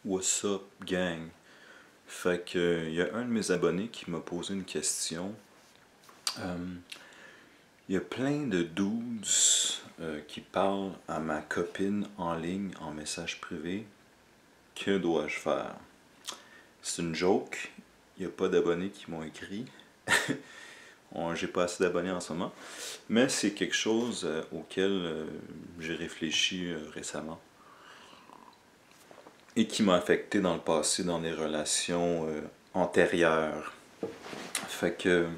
What's up, gang? Fait que, y a un de mes abonnés qui m'a posé une question. Il y a plein de dudes qui parlent à ma copine en ligne, en message privé. Que dois-je faire? C'est une joke. Il n'y a pas d'abonnés qui m'ont écrit. J'ai pas assez d'abonnés en ce moment. Mais c'est quelque chose auquel j'ai réfléchi récemment. Et qui m'a affecté dans le passé dans des relations antérieures. Fait que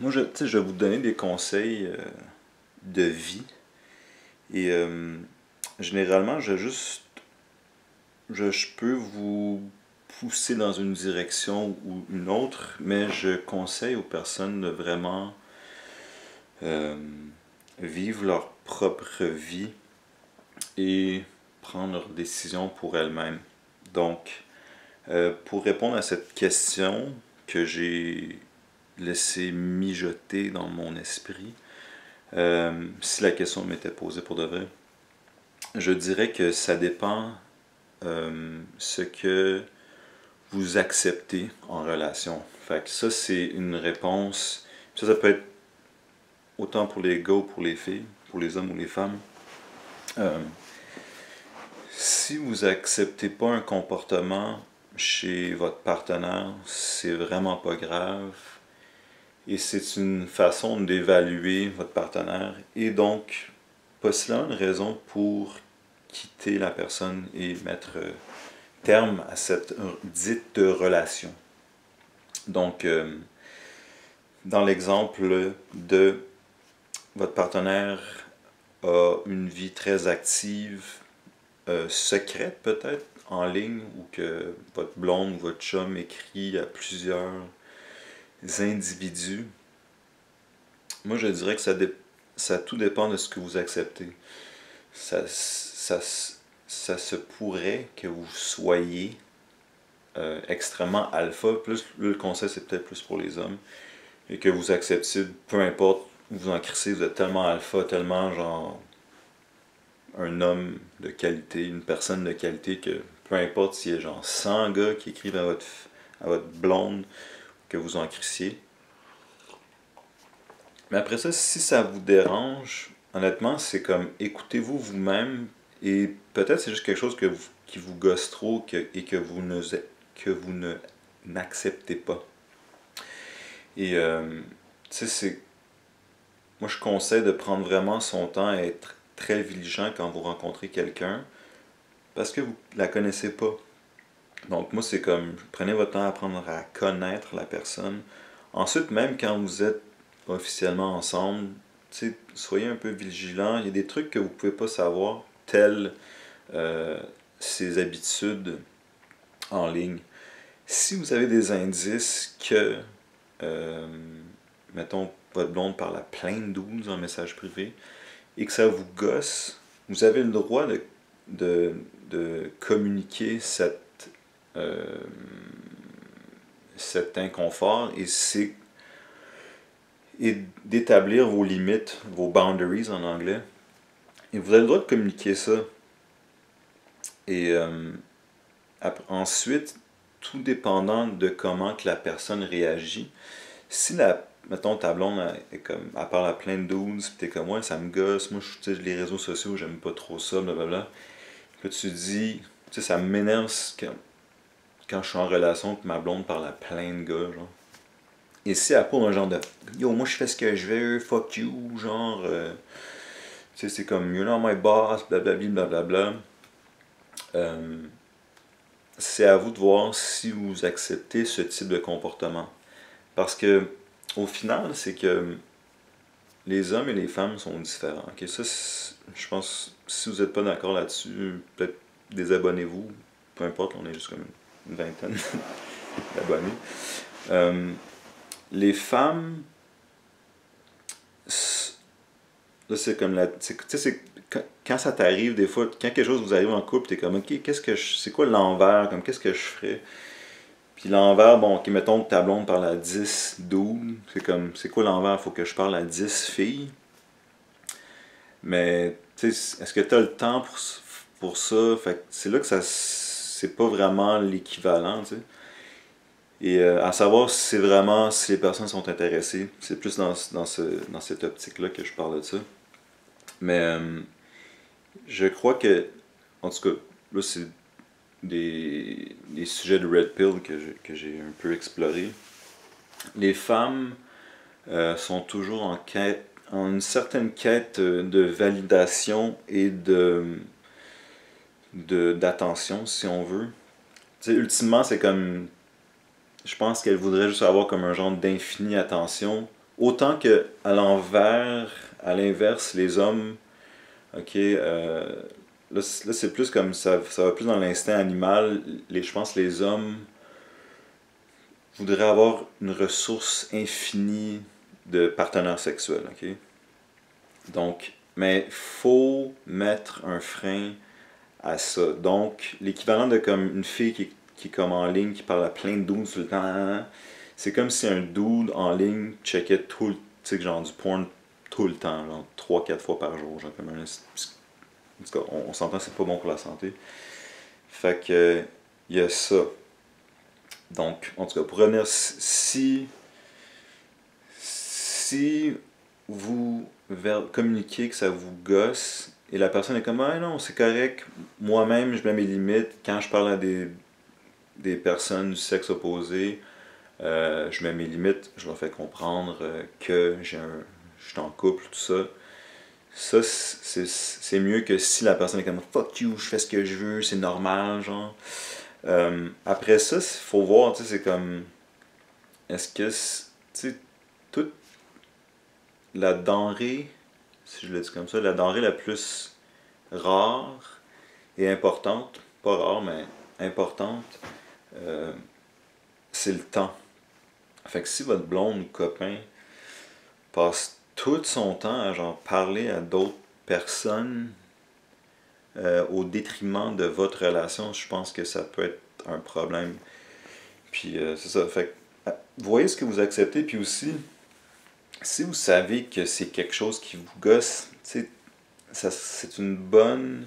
moi, je vais vous donner des conseils de vie. Et généralement, je peux vous pousser dans une direction ou une autre, mais je conseille aux personnes de vraiment vivre leur propre vie et prendre leurs décisions pour elles-mêmes. Donc, pour répondre à cette question que j'ai laissé mijoter dans mon esprit, si la question m'était posée pour de vrai, je dirais que ça dépend ce que vous acceptez en relation. Fait que ça, c'est une réponse. Ça peut être autant pour les gars ou pour les filles, pour les hommes ou les femmes. Si vous acceptez pas un comportement chez votre partenaire, c'est vraiment pas grave. Et c'est une façon d'évaluer votre partenaire et donc possiblement une raison pour quitter la personne et mettre terme à cette dite relation. Donc, dans l'exemple de votre partenaire a une vie très active, secrète peut-être, en ligne, ou que votre blonde ou votre chum écrit à plusieurs individus, moi je dirais que ça tout dépend de ce que vous acceptez. Ça se pourrait que vous soyez extrêmement alpha, plus le conseil c'est peut-être plus pour les hommes, et que vous acceptiez, peu importe où vous en crissez, vous êtes tellement alpha, tellement genre un homme de qualité, une personne de qualité, que peu importe s'il y a genre 100 gars qui écrivent à votre blonde, que vous en crissiez. Mais après ça, si ça vous dérange, honnêtement, c'est comme écoutez-vous vous-même et peut-être c'est juste quelque chose qui vous gosse trop et que vous n'acceptez pas. Et tu sais, moi je conseille de prendre vraiment son temps et être très vigilant quand vous rencontrez quelqu'un parce que vous la connaissez pas. Donc moi c'est comme, prenez votre temps à apprendre à connaître la personne. Ensuite, même quand vous êtes officiellement ensemble, soyez un peu vigilant. Il y a des trucs que vous ne pouvez pas savoir, tels ses habitudes en ligne. Si vous avez des indices que, mettons, votre blonde parle à plein de 12 en message privé et que ça vous gosse, vous avez le droit de communiquer cet inconfort et d'établir vos limites, vos boundaries en anglais. Et vous avez le droit de communiquer ça. Et ensuite, tout dépendant de comment que la personne réagit, si mettons ta blonde elle parle à plein de dudes, pis t'es comme ouais, ça me gosse, moi les réseaux sociaux, j'aime pas trop ça, blablabla. Puis tu dis, tu sais, ça m'énerve quand je suis en relation que ma blonde parle à plein de gars, genre. Et si elle pose un genre de yo, moi je fais ce que je veux, fuck you, genre, tu sais, c'est comme you're not my boss, blablabla, blablabla. C'est à vous de voir si vous acceptez ce type de comportement. Parce que, au final, c'est que les hommes et les femmes sont différents. Okay? Ça, je pense, si vous n'êtes pas d'accord là-dessus, peut-être désabonnez-vous. Peu importe, on est juste comme une vingtaine d'abonnés. Les femmes, là c'est comme tu sais, c'est quand ça t'arrive des fois, quand quelque chose vous arrive en couple, t'es comme ok, c'est quoi l'envers, comme qu'est-ce que je ferais? Puis l'envers, bon, ok, mettons que ta blonde parle à 10, 12, c'est comme, c'est quoi l'envers? Faut que je parle à 10 filles. Mais, tu sais, est-ce que t'as le temps pour ça? Fait que c'est là que c'est pas vraiment l'équivalent, tu sais. Et à savoir si c'est vraiment, si les personnes sont intéressées, c'est plus dans cette optique-là que je parle de ça. Mais je crois que, en tout cas, là c'est des sujets de Red Pill que j'ai un peu explorés. Les femmes sont toujours en quête, en une certaine quête de validation et d'attention, si on veut. Tu sais, ultimement, c'est comme, je pense qu'elles voudraient juste avoir comme un genre d'infinie attention. Autant que à l'inverse, les hommes, ok, là, c'est plus comme ça va plus dans l'instinct animal. Je pense que les hommes voudraient avoir une ressource infinie de partenaires sexuels, ok? Donc, mais faut mettre un frein à ça. Donc, l'équivalent de comme une fille qui est comme en ligne, qui parle à plein de dudes tout le temps, c'est comme si un dude en ligne checkait tout le, tu sais, genre du porn tout le temps, genre 3-4 fois par jour, genre comme un... En tout cas, on s'entend que c'est pas bon pour la santé. Fait que, il y a ça. Donc, en tout cas, pour revenir, si vous communiquez que ça vous gosse, et la personne est comme, ah non, c'est correct, moi-même, je mets mes limites, quand je parle à des personnes du sexe opposé, je mets mes limites, je leur fais comprendre que je suis en couple, tout ça. Ça, c'est mieux que si la personne est comme fuck you, je fais ce que je veux, c'est normal, genre. Après ça, il faut voir, tu sais, c'est comme. Est-ce que, tu sais, toute la denrée, si je le dis comme ça, la denrée la plus rare et importante, pas rare, mais importante, euh, c'est le temps. Fait que si votre blonde ou copain passe tout son temps à genre parler à d'autres personnes au détriment de votre relation, je pense que ça peut être un problème. Puis c'est ça. Fait que, voyez ce que vous acceptez, puis aussi, si vous savez que c'est quelque chose qui vous gosse, c'est une bonne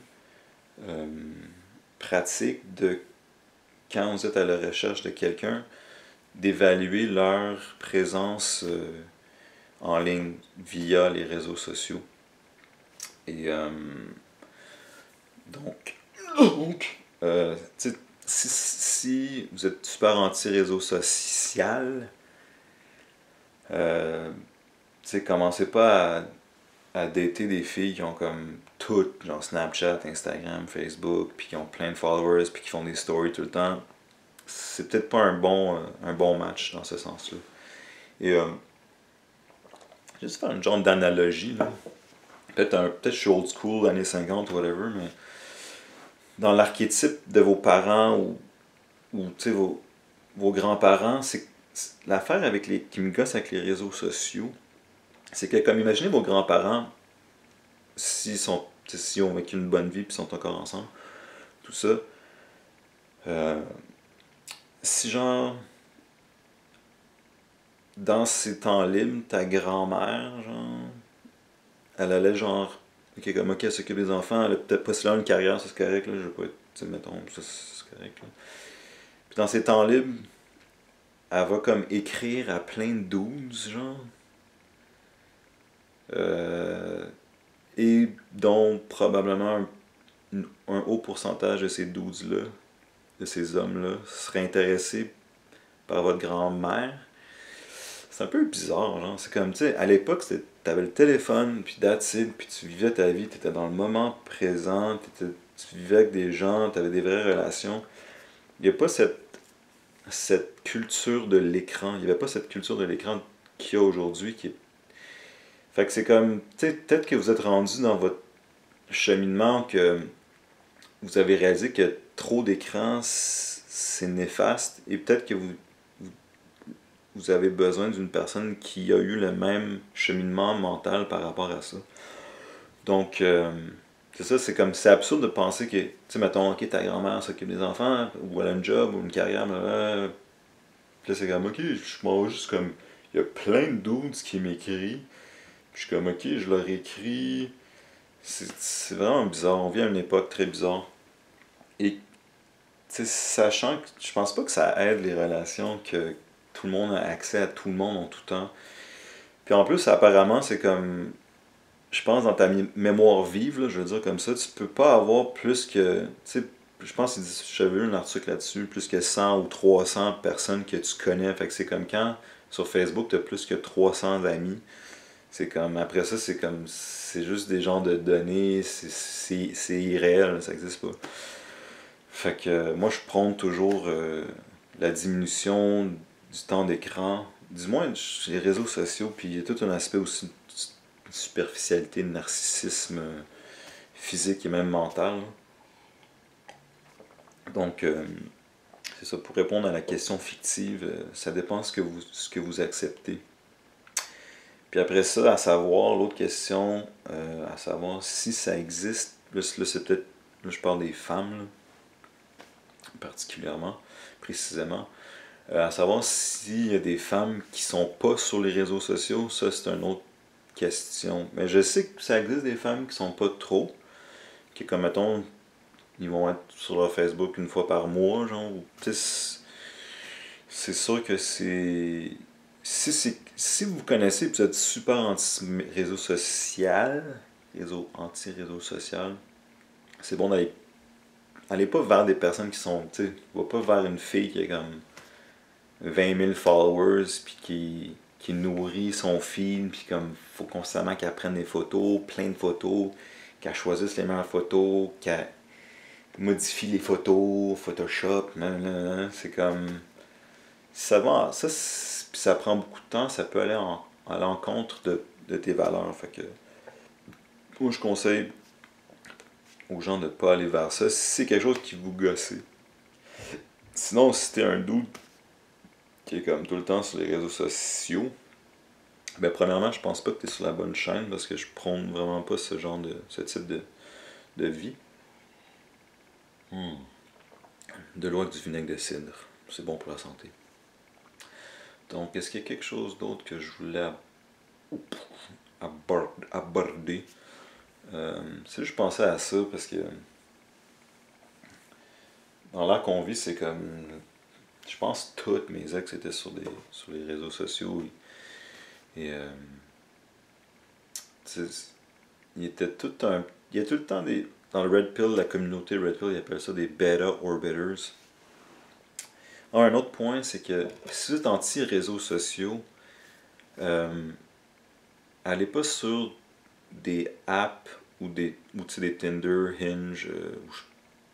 euh, pratique de, quand vous êtes à la recherche de quelqu'un, d'évaluer leur présence en ligne via les réseaux sociaux. Et tu sais, si vous êtes super anti-réseau social, tu sais, commencez pas à dater des filles qui ont comme tout, genre Snapchat, Instagram, Facebook, puis qui ont plein de followers, puis qui font des stories tout le temps. C'est peut-être pas un bon match dans ce sens-là. Et juste faire une genre d'analogie, là. Peut-être je suis old school, années 50 ou whatever, mais dans l'archétype de vos parents ou tu sais, vos grands-parents, l'affaire avec qui me gosse avec les réseaux sociaux, c'est que comme imaginez vos grands-parents, s'ils ont vécu une bonne vie et sont encore ensemble, tout ça, euh, si genre dans ses temps libres, ta grand-mère, genre, elle allait genre, ok, comme ok, elle s'occupe des enfants, elle a peut-être pas si là une carrière, ça c'est correct, là, je vais pas être, tu sais, mettons, ça c'est correct, là. Puis dans ses temps libres, elle va comme écrire à plein de dudes, genre. Euh, et dont probablement un haut pourcentage de ces dudes-là, de ces hommes-là, seraient intéressés par votre grand-mère. C'est un peu bizarre, genre. C'est comme, tu sais, à l'époque, t'avais le téléphone, puis that's it, puis tu vivais ta vie, t'étais dans le moment présent, tu vivais avec des gens, t'avais des vraies relations. Il n'y a pas cette culture de l'écran. Il n'y avait pas cette culture de l'écran qu'il y a aujourd'hui. Fait que c'est comme, tu sais, peut-être que vous êtes rendu dans votre cheminement que vous avez réalisé que trop d'écran, c'est néfaste. Et peut-être que vous avez besoin d'une personne qui a eu le même cheminement mental par rapport à ça. Donc, c'est ça, c'est comme, c'est absurde de penser que, tu sais, mettons, ok, ta grand-mère s'occupe des enfants, ou elle a un job, ou une carrière, blablabla. Puis là, c'est comme, ok, je m'en vais juste comme, il y a plein de dudes qui m'écrivent. Puis je suis comme, ok, je leur écris. C'est vraiment bizarre, on vit à une époque très bizarre. Et, tu sais, sachant que je pense pas que ça aide les relations, que tout le monde a accès à tout le monde en tout temps. Puis en plus, apparemment, c'est comme, je pense dans ta mémoire vive, là, je veux dire comme ça, tu peux pas avoir plus que, tu sais, je pense que j'avais lu un article là-dessus, plus que 100 ou 300 personnes que tu connais. Fait que c'est comme quand sur Facebook, tu as plus que 300 amis. C'est comme, après ça, c'est comme, c'est juste des genres de données, c'est irréel, ça existe pas. Fait que moi, je prône toujours la diminution du temps d'écran, du moins sur les réseaux sociaux, puis il y a tout un aspect aussi de superficialité, de narcissisme physique et même mental. Donc, c'est ça, pour répondre à la question fictive, ça dépend ce que vous acceptez. Puis après ça, à savoir, l'autre question, à savoir si ça existe, là c'est peut-être, là je parle des femmes, là, particulièrement, précisément, à savoir s'il y a des femmes qui sont pas sur les réseaux sociaux, ça c'est une autre question. Mais je sais que ça existe des femmes qui sont pas trop, qui comme mettons, ils vont être sur leur Facebook une fois par mois, genre, c'est sûr que c'est... Si vous connaissez et vous êtes super anti-réseau social, réseau social, c'est bon d'aller... Allez pas vers des personnes qui sont, tu sais, va pas vers une fille qui a comme 20 000 followers, puis qui nourrit son feed, puis comme, faut constamment qu'elle prenne des photos, plein de photos, qu'elle choisisse les meilleures photos, qu'elle modifie les photos, Photoshop, c'est comme... Ça va, puis ça prend beaucoup de temps, ça peut aller à l'encontre de tes valeurs. Fait que, moi, je conseille aux gens de ne pas aller vers ça si c'est quelque chose qui vous gosse. Sinon, si t'es un dude qui est comme tout le temps sur les réseaux sociaux, ben premièrement, je pense pas que t'es sur la bonne chaîne parce que je prône vraiment pas ce type de vie. De l'eau avec du vinaigre de cidre, c'est bon pour la santé. Donc, est-ce qu'il y a quelque chose d'autre que je voulais aborder? C'est juste je pensais à ça parce que dans l'air qu'on vit, c'est comme. Je pense que toutes mes ex étaient sur les réseaux sociaux et il était tout un. Il y a tout le temps des. Dans le Red Pill, la communauté Red Pill, ils appellent ça des beta orbiters. Un autre point, c'est que si vous êtes anti-réseaux sociaux, allez pas sur des apps ou des Tinder, Hinge,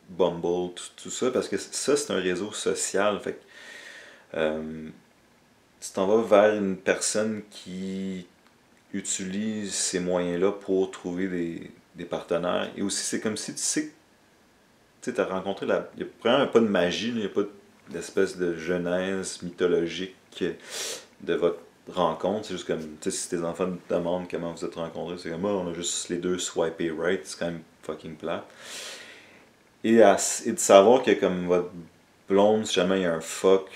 Bumble, tout ça, parce que ça, c'est un réseau social. Fait que, tu t'en vas vers une personne qui utilise ces moyens-là pour trouver des partenaires. Et aussi, c'est comme si tu sais que tu as rencontré la. Il n'y a vraiment pas de magie, il n'y a pas d'espèce de genèse mythologique de votre rencontre. C'est juste comme, tu sais, si tes enfants te demandent comment vous êtes rencontrés, c'est comme, on a juste les deux swipé right, c'est quand même fucking plat. Et de savoir que comme votre blonde, si jamais il y a un fuck,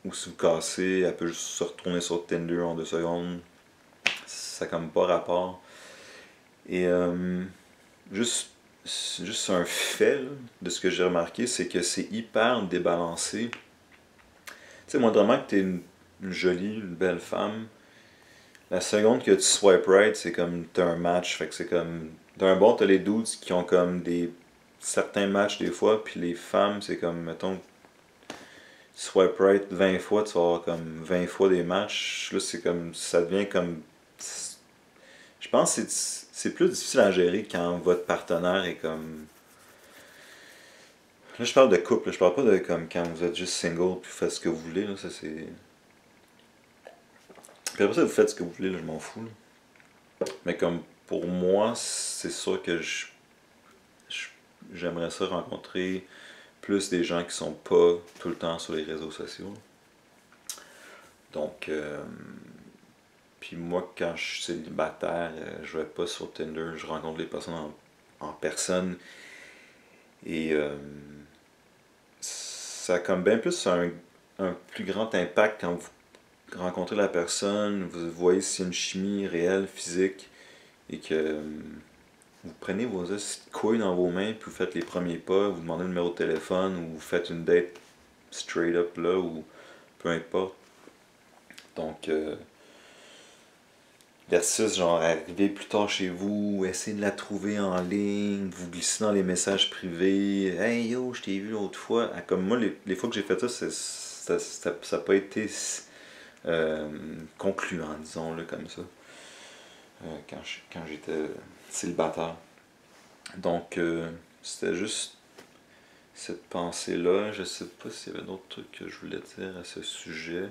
ou si vous cassez, elle peut juste se retourner sur Tinder en 2 secondes. Ça n'a comme pas rapport. Et juste un fait là, de ce que j'ai remarqué, c'est que c'est hyper débalancé. Tu sais, moindrement que t'es une jolie, une belle femme, la seconde que tu swipe right, c'est comme t'as un match. Fait que c'est comme. D'un bord, t'as les dudes qui ont comme des certains matchs des fois, puis les femmes, c'est comme, mettons, swipe right 20 fois, tu vas avoir comme 20 fois des matchs. Là, c'est comme, ça devient comme. Je pense que c'est plus difficile à gérer quand votre partenaire est comme. Là, je parle de couple, là, je parle pas de comme quand vous êtes juste single puis vous faites ce que vous voulez, là, ça c'est. Puis après ça, vous faites ce que vous voulez, là, je m'en fous. Là. Mais comme pour moi, c'est sûr que j'aimerais ça rencontrer plus des gens qui sont pas tout le temps sur les réseaux sociaux. Donc, puis moi, quand je suis célibataire, je vais pas sur Tinder, je rencontre les personnes en personne. Et ça a comme bien plus un plus grand impact quand vous rencontrez la personne, vous voyez s'il y a une chimie réelle, physique, et que vous prenez vos couilles dans vos mains, puis vous faites les premiers pas, vous demandez le numéro de téléphone, ou vous faites une date straight up là, ou peu importe. Donc, versus genre arriver plus tard chez vous, essayer de la trouver en ligne, vous glisser dans les messages privés, hey yo, je t'ai vu l'autre fois. Ah, comme moi, les fois que j'ai fait ça, ça n'a pas été concluant, disons-le comme ça, quand j'étais célibataire. Donc, c'était juste cette pensée-là. Je sais pas s'il y avait d'autres trucs que je voulais dire à ce sujet.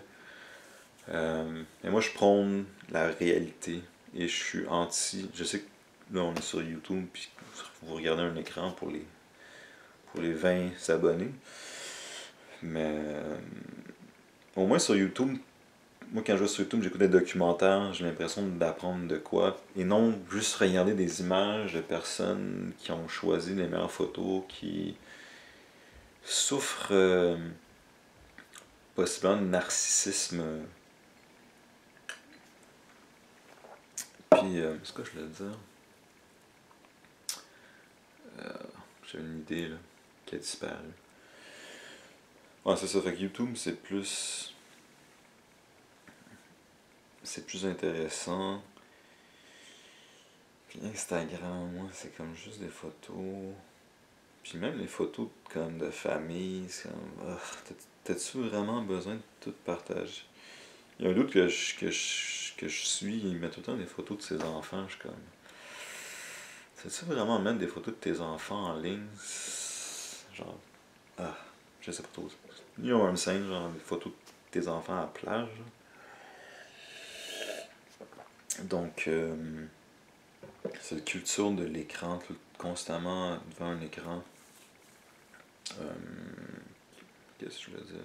Mais moi, je prône la réalité et je suis anti. Je sais que là, on est sur YouTube, puis vous regardez un écran pour les 20 abonnés. Mais au moins sur YouTube, moi, quand je vais sur YouTube, j'écoute des documentaires, j'ai l'impression d'apprendre de quoi. Et non juste regarder des images de personnes qui ont choisi les meilleures photos, qui souffrent possiblement de narcissisme. Puis, c'est quoi je voulais dire? J'ai une idée là, qui a disparu. Ouais, c'est ça, fait que YouTube, c'est plus intéressant. Puis Instagram, moi, c'est comme juste des photos. Puis même les photos comme de famille, c'est comme. T'as-tu vraiment besoin de tout partager? Il y a un doute que je suis, il met tout le temps des photos de ses enfants, je suis comme. T'as-tu vraiment mettre des photos de tes enfants en ligne? Genre. Ah, je sais pas trop. You know what I'm saying, genre des photos de tes enfants à la plage. Donc, cette culture de l'écran, constamment devant un écran. Qu'est-ce que je voulais dire?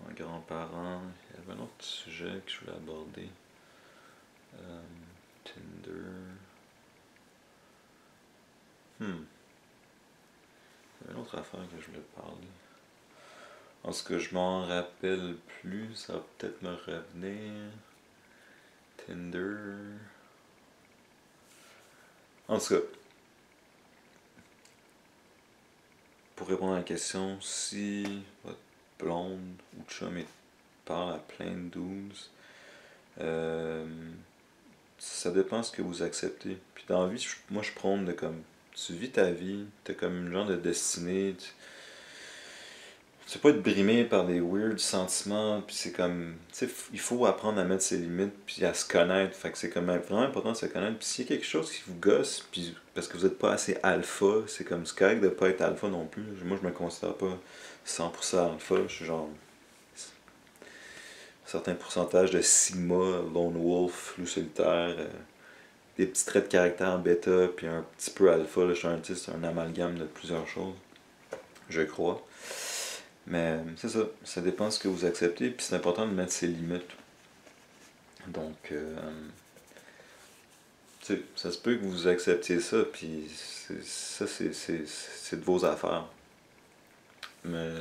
Un grands-parents, il y avait un autre sujet que je voulais aborder. Tinder. Il y avait une autre affaire que je voulais parler. En ce que je m'en rappelle plus, ça va peut-être me revenir. Tinder. En tout cas, pour répondre à la question, si votre blonde ou chum parle à plein de dudes, ça dépend de ce que vous acceptez. Puis dans la vie, moi je prône de comme, tu vis ta vie, t'as comme une genre de destinée, tu peux pas être brimé par des weird sentiments, puis c'est comme, tu sais, il faut apprendre à mettre ses limites, puis à se connaître, fait que c'est comme vraiment important de se connaître, puis s'il y a quelque chose qui vous gosse, puis parce que vous êtes pas assez alpha, c'est comme, c'est correct de pas être alpha non plus, moi je me considère pas 100% alpha, je suis genre, un certain pourcentage de sigma, lone wolf, loup solitaire, des petits traits de caractère bêta, puis un petit peu alpha, là, je suis c'est un amalgame de plusieurs choses, je crois. Mais c'est ça, ça dépend de ce que vous acceptez, puis c'est important de mettre ses limites. Donc, tu sais, ça se peut que vous acceptiez ça, puis ça, c'est de vos affaires. Mais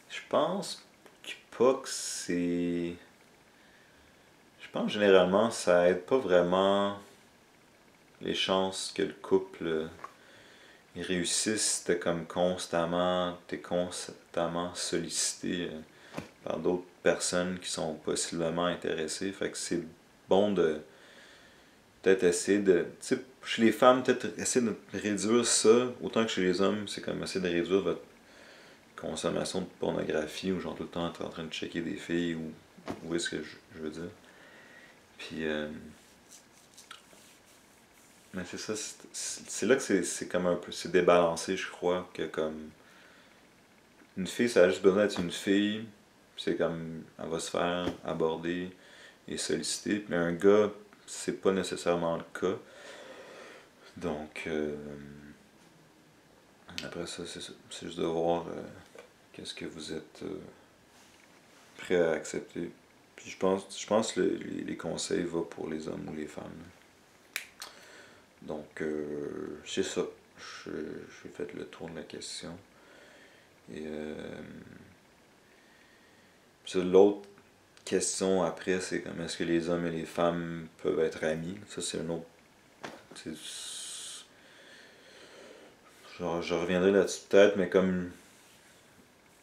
je pense pas que c'est. Je pense que généralement, ça aide pas vraiment les chances que le couple il réussisse. T'es constamment sollicité par d'autres personnes qui sont possiblement intéressées. Fait que c'est bon de peut-être essayer de. Tu sais, chez les femmes, peut-être essayer de réduire ça, autant que chez les hommes, c'est comme essayer de réduire votre consommation de pornographie, ou genre tout le temps être en train de checker des filles, ou vous voyez ce que je veux dire. Puis, mais c'est ça, c'est là que c'est comme un peu, c'est débalancé, je crois, que comme, une fille, ça a juste besoin d'être une fille, c'est comme, elle va se faire aborder et solliciter, mais un gars, c'est pas nécessairement le cas. Donc, après ça, c'est ça. C'est juste de voir qu'est-ce que vous êtes prêt à accepter. Puis je pense que les conseils vont pour les hommes ou les femmes. Donc, c'est ça. J'ai fait le tour de la question. Et l'autre question après, c'est comme est-ce que les hommes et les femmes peuvent être amis? Ça, c'est un autre. genre, je reviendrai là-dessus peut-être, mais comme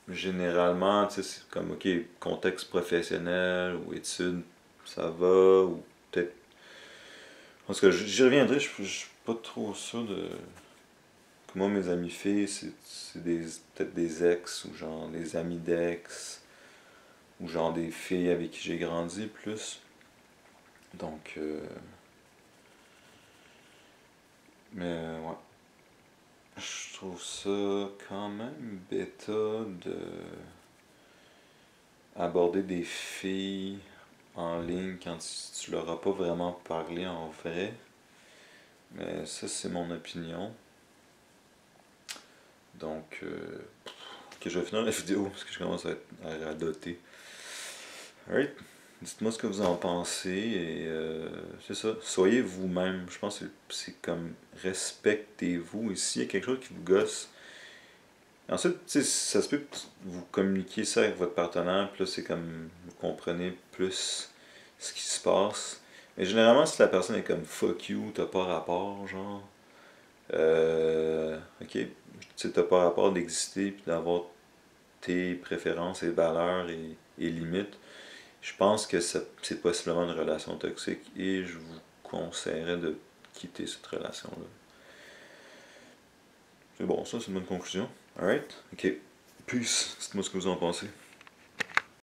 généralement, tu sais, c'est comme, ok, contexte professionnel ou études, ça va, ou peut-être. En tout cas, j'y reviendrai, je suis pas trop sûr de. Moi, mes amis filles, c'est peut-être des ex ou genre des amis d'ex ou genre des filles avec qui j'ai grandi plus. Donc, mais ouais. Je trouve ça quand même bêta de aborder des filles en ligne quand tu leur as pas vraiment parlé en vrai. Mais ça, c'est mon opinion. Donc, ok, je vais finir la vidéo parce que je commence à radoter. Alright, dites-moi ce que vous en pensez et c'est ça, soyez vous-même. Je pense que c'est comme respectez-vous et s'il y a quelque chose qui vous gosse. Ensuite, tu sais, ça se peut que vous communiquiez ça avec votre partenaire, puis là, c'est comme vous comprenez plus ce qui se passe. Mais généralement, si la personne est comme fuck you, t'as pas rapport, genre, ok, tu sais, t'as pas rapport d'exister puis d'avoir tes préférences et valeurs et limites. Je pense que c'est possiblement une relation toxique et je vous conseillerais de quitter cette relation-là. C'est bon, ça c'est une bonne conclusion. Alright? Ok. Peace. Dites-moi ce que vous en pensez.